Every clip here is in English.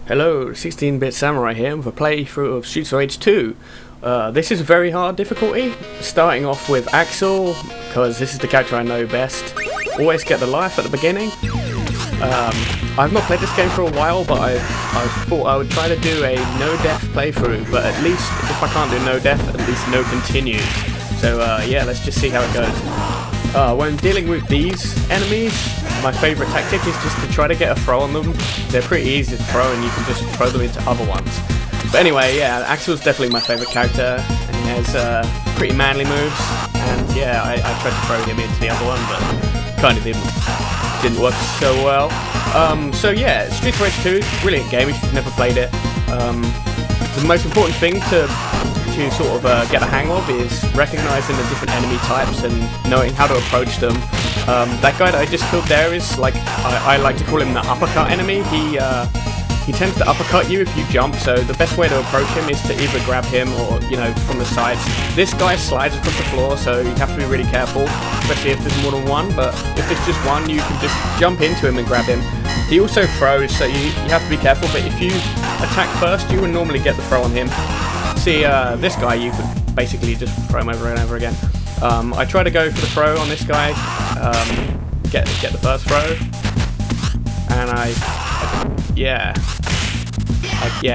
Hello, 16-bit Samurai here with a playthrough of Streets of Rage 2. This is very hard difficulty, starting off with Axel, because this is the character I know best. Always get the life at the beginning. I've not played this game for a while, but I thought I would try to do a no-death playthrough, but at least, if I can't do no-death, at least no continues. So yeah, let's just see how it goes. When dealing with these enemies, my favourite tactic is just to try to get a throw on them. They're pretty easy to throw and you can just throw them into other ones. But anyway, yeah, Axel's definitely my favourite character, and he has pretty manly moves, and yeah, I tried to throw him into the other one, but kind of didn't work so well. So yeah, Streets of Rage 2 is a brilliant game if you've never played it. The most important thing to sort of get a hang of is recognising the different enemy types and knowing how to approach them. That guy that I just killed there is, like, I like to call him the uppercut enemy. He tends to uppercut you if you jump, so the best way to approach him is to either grab him or, you know, from the sides. This guy slides across the floor, so you have to be really careful, especially if there's more than one, but if there's just one, you can just jump into him and grab him. He also throws, so you have to be careful, but if you attack first, you would normally get the throw on him. See, this guy, you could basically just throw him over and over again. I try to go for the throw on this guy, get the first throw, and yeah,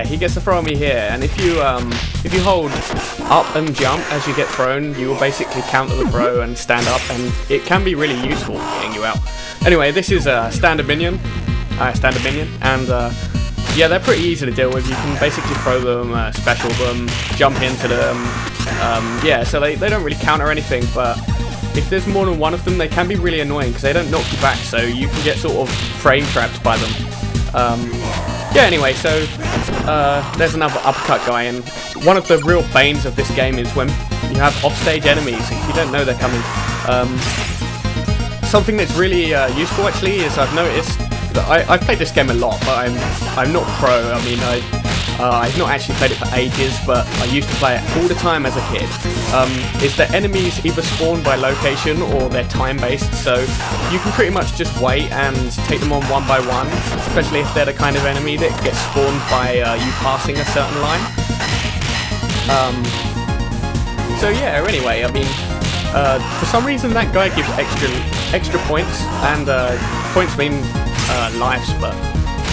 he gets the throw on me here, and if you hold up and jump as you get thrown, you will basically counter the throw and stand up, and it can be really useful getting you out. Anyway, this is a standard minion, and yeah, they're pretty easy to deal with. You can basically throw them, special them, jump into them, yeah, so they don't really counter anything, but if there's more than one of them, they can be really annoying because they don't knock you back, so you can get sort of frame trapped by them. Yeah, anyway, so there's another uppercut guy, and one of the real banes of this game is when you have offstage enemies, if you don't know they're coming. Something that's really useful actually is I've noticed that I've played this game a lot, but I'm not pro. I mean, I've not actually played it for ages, but I used to play it all the time as a kid. Is that enemies either spawn by location or they're time-based, so you can pretty much just wait and take them on one by one, especially if they're the kind of enemy that gets spawned by you passing a certain line. So yeah, anyway, I mean, for some reason that guy gives extra points, and points mean lives, but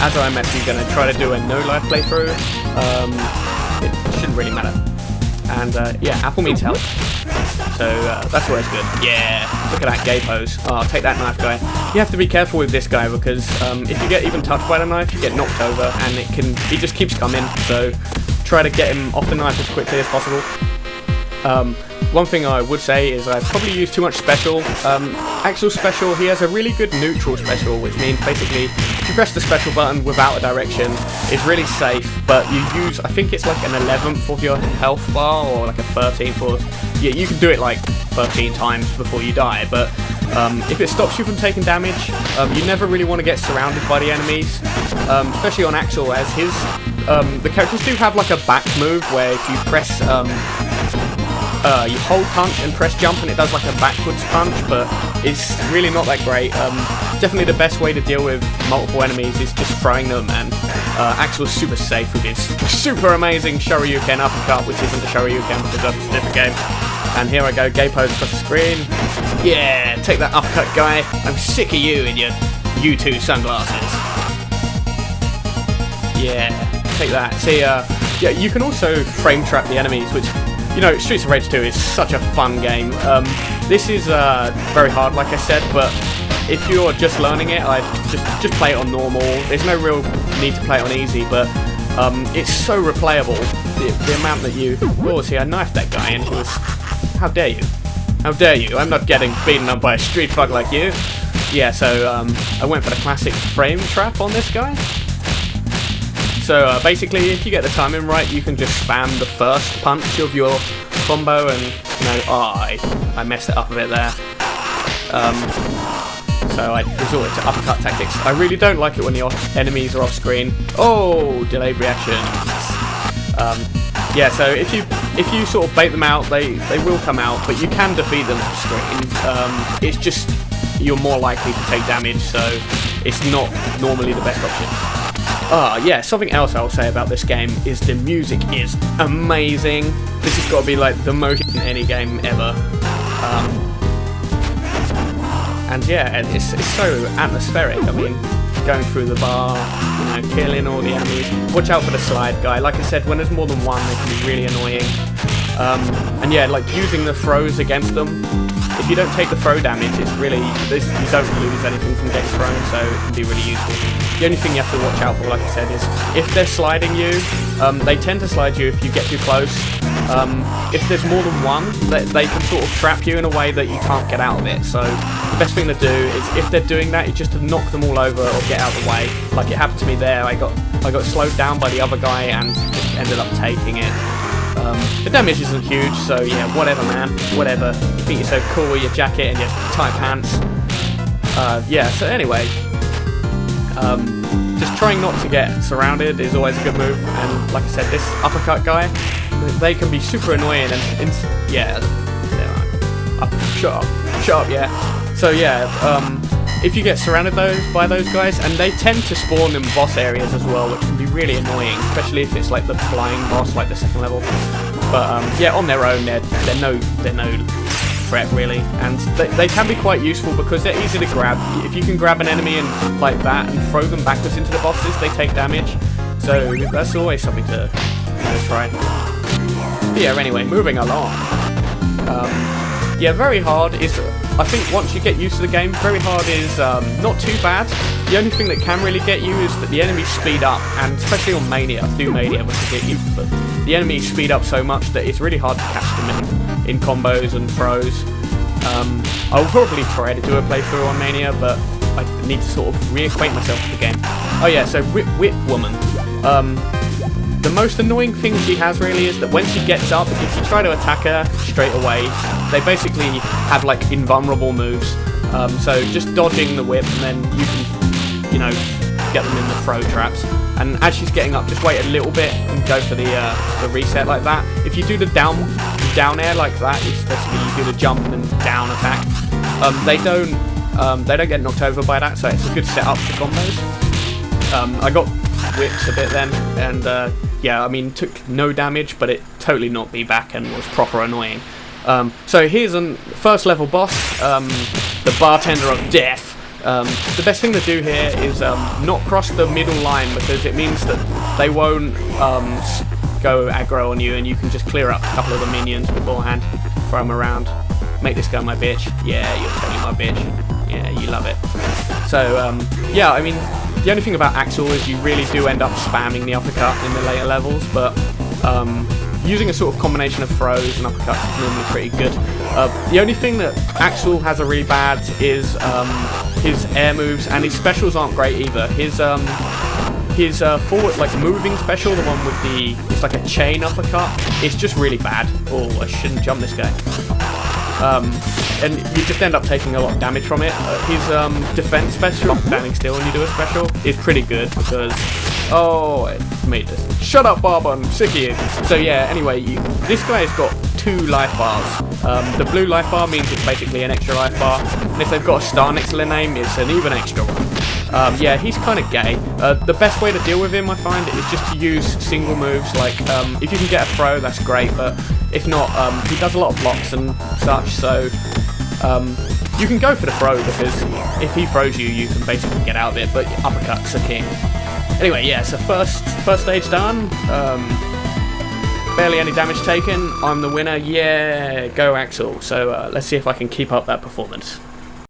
as I mentioned, going to try to do a no-life playthrough. It shouldn't really matter. And yeah, apple means health, so that's always good. Yeah, look at that gay pose. Oh, take that knife, guy. You have to be careful with this guy because if you get even touched by the knife, you get knocked over, and he just keeps coming. So try to get him off the knife as quickly as possible. One thing I would say is I've probably used too much special. Axel's special, he has a really good neutral special, which means basically if you press the special button without a direction, it's really safe, but you use, I think it's like an 11th of your health bar, or like a 13th, or yeah, you can do it like 13 times before you die, but if it stops you from taking damage, you never really want to get surrounded by the enemies, especially on Axel, as his, the characters do have like a back move where if you press, you hold punch and press jump and it does like a backwards punch, but it's really not that great. Definitely the best way to deal with multiple enemies is just throwing them, and Axel's super safe with his super amazing Shoryuken uppercut, which isn't a Shoryuken because that's a different game. And here I go, gay pose across the screen. Yeah, take that uppercut, guy. I'm sick of you in your U2 sunglasses. Yeah, take that. See, yeah, you can also frame trap the enemies, which, you know, Streets of Rage 2 is such a fun game. This is very hard, like I said, but if you're just learning it, I'd just play it on normal. There's no real need to play it on easy, but it's so replayable. The amount that you... Oh, see, I knifed that guy, and he was... How dare you? How dare you? I'm not getting beaten up by a street bug like you. Yeah, so I went for the classic frame trap on this guy. So basically, if you get the timing right, you can just spam the first punch of your combo, and, you know, oh, I messed it up a bit there. So I resorted to uppercut tactics. I really don't like it when the enemies are off screen. Oh, delayed reactions. Yeah, so if you sort of bait them out, they will come out, but you can defeat them off screen. It's just you're more likely to take damage, so it's not normally the best option. Yeah, something else I'll say about this game is the music is amazing. This has got to be like the most in any game ever. And yeah, it's so atmospheric. I mean, going through the bar, you know, killing all the enemies. Watch out for the slide guy. Like I said, when there's more than one, they can be really annoying. And yeah, like using the throws against them. If you don't take the throw damage, it's really, you don't lose anything from getting thrown, so it can be really useful. The only thing you have to watch out for, like I said, is if they're sliding you, they tend to slide you if you get too close. If there's more than one, they can sort of trap you in a way that you can't get out of it. So the best thing to do is, if they're doing that, is just to knock them all over or get out of the way. Like it happened to me there. I got slowed down by the other guy and just ended up taking it. The damage isn't huge, so yeah, whatever, man, whatever. You think you're so cool with your jacket and your tight pants. Yeah, so anyway, just trying not to get surrounded is always a good move. And like I said, this uppercut guy, they can be super annoying and yeah, shut up, yeah. So yeah, if you get surrounded by those guys, and they tend to spawn in boss areas as well, which can be really annoying, especially if it's like the flying boss, like the second level. But yeah, on their own, they're no threat really, and they can be quite useful because they're easy to grab. If you can grab an enemy and like that and throw them backwards into the bosses, they take damage. So that's always something to try. But yeah, anyway, moving along. Yeah, very hard is, I think once you get used to the game, very hard is not too bad. The only thing that can really get you is that the enemies speed up, and especially on Mania, do Mania which will get you, but the enemies speed up so much that it's really hard to catch them in combos and throws. I'll probably try to do a playthrough on Mania, but I need to sort of reacquaint myself with the game. Oh yeah, so Whip Woman. The most annoying thing she has really is that when she gets up, if you try to attack her straight away, they basically have like invulnerable moves. So just dodging the whip, and then you can, you know, get them in the throw traps. And as she's getting up, just wait a little bit and go for the reset like that. If you do the down air like that, it's basically you do the jump and then down attack. They don't get knocked over by that, so it's a good setup for combos. I got whipped a bit then, and yeah, I mean, took no damage, but it totally knocked me back and was proper annoying. So here's a first level boss, the Bartender of Death. The best thing to do here is not cross the middle line, because it means that they won't go aggro on you, and you can just clear up a couple of the minions beforehand, throw them around. Make this guy my bitch. Yeah, you're totally my bitch. Yeah, you love it. So yeah, I mean, the only thing about Axel is you really do end up spamming the uppercut in the later levels, but using a sort of combination of throws and uppercuts is normally pretty good. The only thing that Axel has a really bad is his air moves, and his specials aren't great either. His forward, like, moving special, the one with it's like a chain uppercut, it's just really bad. Oh, I shouldn't jump this guy. And you just end up taking a lot of damage from it. His defense special, standing still when you do a special, is pretty good because... Oh, it made this. Shut up, Bob, I'm sick of you. So yeah, anyway, this guy has got 2 life bars. The blue life bar means it's basically an extra life bar, and if they've got a star next to their name, it's an even extra one. Yeah, he's kind of gay. The best way to deal with him, I find, is just to use single moves. Like, if you can get a throw, that's great, but if not, he does a lot of blocks and such, so you can go for the throw, because if he throws you, you can basically get out of it, but uppercuts are king. Anyway, yeah, so first stage done. Barely any damage taken. I'm the winner. Yeah, go Axel. So let's see if I can keep up that performance.